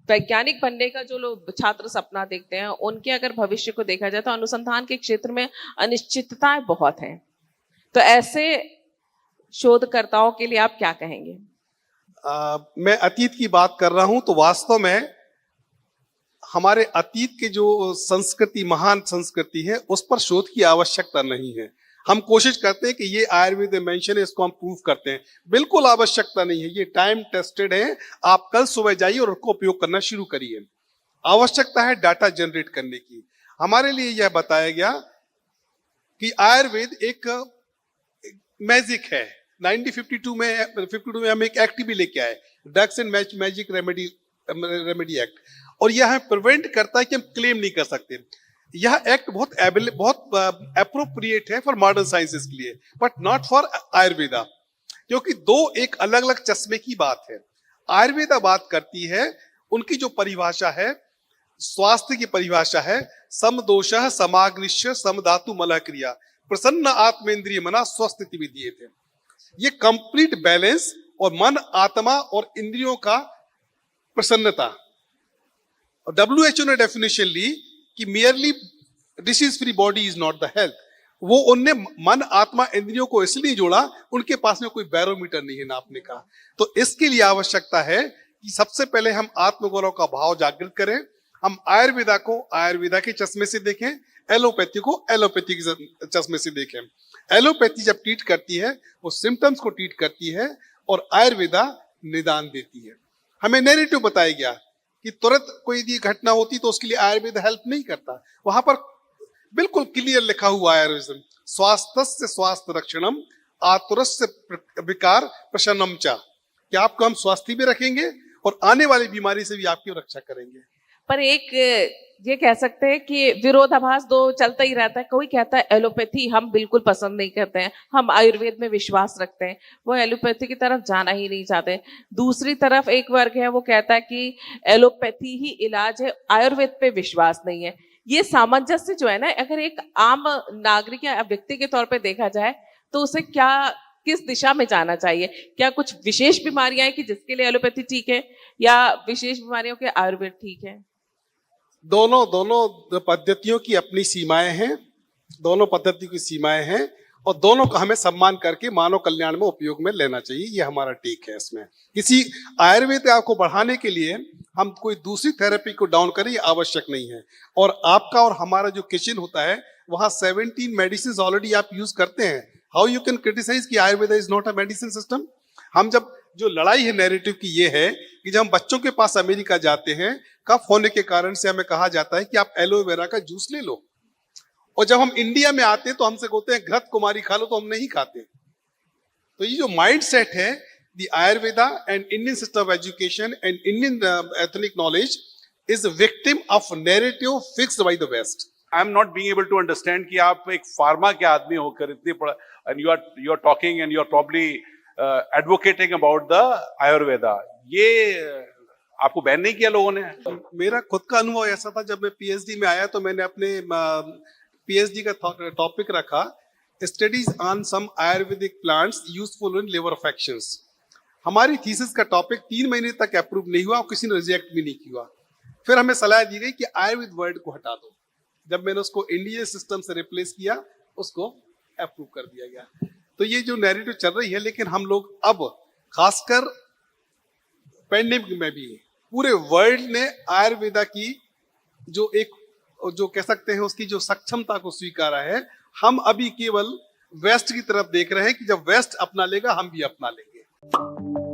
वैज्ञानिक बनने का जो लोग छात्र सपना देखते हैं, उनके अगर भविष्य को देखा जाए तो अनुसंधान के क्षेत्र में अनिश्चितताएं बहुत हैं। तो ऐसे शोधकर्ताओं के लिए आप क्या कहेंगे? मैं अतीत की बात कर रहा हूं, तो वास्तव में हमारे अतीत के जो संस्कृति, महान संस्कृति है, उस पर शोध की आवश्यकता नहीं है। हम कोशिश करते हैं कि ये आयुर्वेद में मेंशन है, इसको हम प्रूव करते हैं। बिल्कुल आवश्यकता नहीं है, ये टाइम टेस्टेड है। आप कल सुबह जाइए और उसको उपयोग करना शुरू करिए। आवश्यकता है डाटा जनरेट करने की। हमारे लिए यह बताया गया कि आयुर्वेद एक मैजिक है। 1952 में हम एक एक्ट भी लेके आए, drugs and magic remedy act, और यह हमें प्रिवेंट करता है कि हम क्लेम नहीं कर सकते। यह एक्ट बहुत एप्रोप्रिएट है फॉर मॉडर्न साइंसेस के लिए, बट नॉट फॉर आयुर्वेदा, क्योंकि दो एक अलग अलग चश्मे की बात है। आयुर्वेदा बात करती है, उनकी जो परिभाषा है, स्वास्थ्य की परिभाषा है, समदोषः समाग्निश्य समधातु मलः क्रिया प्रसन्न आत्मेंद्रिय मना स्वस्थ विधीये थे। ये कंप्लीट बैलेंस और मन, आत्मा और इंद्रियों का प्रसन्नता। WHO ने डेफिनेशन ली कि merely disease free body is not the health. वो उनने मन, आत्मा, इंद्रियों को इसलिए जोड़ा, उनके पास में कोई बैरोमीटर नहीं है नापने का। तो इसके लिए आवश्यकता है कि सबसे पहले हम आत्मगौरव का भाव जागृत करें। हम आयुर्वेदा को आयुर्वेदा के चश्मे से देखें, एलोपैथी को एलोपैथी के चश्मे से देखें। एलोपैथी जब ट्रीट करती है, वो सिम्टम्स को ट्रीट करती है, और आयुर्वेदा निदान देती है। हमें नैरेटिव बताया गया कि तुरंत कोई भी घटना होती तो उसके लिए आयुर्वेद हेल्प नहीं करता। वहां पर बिल्कुल क्लियर लिखा हुआ है आयुर्वेद, स्वास्थ्य स्वास्थ्य रक्षणम आतुरस्य विकार प्रशन्नम चा, कि आपको हम स्वास्थ्य भी रखेंगे और आने वाली बीमारी से भी आपकी रक्षा करेंगे। पर एक ये कह सकते हैं कि विरोधाभास दो चलता ही रहता है। कोई कहता है एलोपैथी हम बिल्कुल पसंद नहीं करते हैं, हम आयुर्वेद में विश्वास रखते हैं, वो एलोपैथी की तरफ जाना ही नहीं चाहते। दूसरी तरफ एक वर्ग है, वो कहता है कि एलोपैथी ही इलाज है, आयुर्वेद पे विश्वास नहीं है। ये सामंजस्य जो है ना, अगर एक आम नागरिक या व्यक्ति के तौर पर देखा जाए तो उसे क्या, किस दिशा में जाना चाहिए? क्या कुछ विशेष बीमारियां हैं कि जिसके लिए एलोपैथी ठीक है, या विशेष बीमारियों के आयुर्वेद ठीक है? दोनों पद्धतियों की अपनी सीमाएं हैं, दोनों पद्धतियों की सीमाएं हैं, और दोनों का हमें सम्मान करके मानव कल्याण में उपयोग में लेना चाहिए। ये हमारा टेक है इसमें। किसी आयुर्वेद को बढ़ाने के लिए हम कोई दूसरी थेरेपी को डाउन करें, ये आवश्यक नहीं है। और आपका और हमारा जो किचन होता है, वहां 17 मेडिसिन ऑलरेडी आप यूज करते हैं। हाउ यू कैन क्रिटिसाइज कि Ayurveda is not a medicine system? हम जब जो लड़ाई है नैरेटिव की, ये है कि जब हम बच्चों के पास अमेरिका जाते हैं, कफ होने के कारण से हमें कहा जाता है कि आप एलोवेरा का जूस ले लो, और जब हम इंडिया में आते हैं तो हमसे कहते हैं घृत कुमारी खा लो, तो हम नहीं खाते। तो ये जो माइंड सेट है, the Ayurveda and Indian system of education and Indian ethnic knowledge is victim of narrative fixed by the West. I am not being able to understand कि आप एक फार्मा के आदमी होकर इतने and you are talking and you are probably advocating about the Ayurveda. ये आपको ban नहीं किया लोगों ने? मेरा खुद का अनुभव ऐसा था, जब मैं पीएचडी में आया तो मैंने अपने पीएचडी का टॉपिक रखा, studies on some Ayurvedic plants useful in liver affections. हमारी थीसिस का टॉपिक 3 महीने तक अप्रूव नहीं हुआ और किसी ने रिजेक्ट भी नहीं किया। फिर हमें सलाह दी गई कि आयुर्वेद वर्ड को हटा दो। जब मैंने उसको इंडियन सिस्टम से रिप्लेस किया, उसको अप्रूव कर दिया गया। तो ये जो नैरेटिव चल रही है, लेकिन हम लोग अब खासकर पेंडेमिक में भी पूरे वर्ल्ड ने आयुर्वेदा की जो कह सकते हैं उसकी जो सक्षमता को स्वीकारा है। हम अभी केवल वेस्ट की तरफ देख रहे हैं कि जब वेस्ट अपना लेगा, हम भी अपना लेंगे।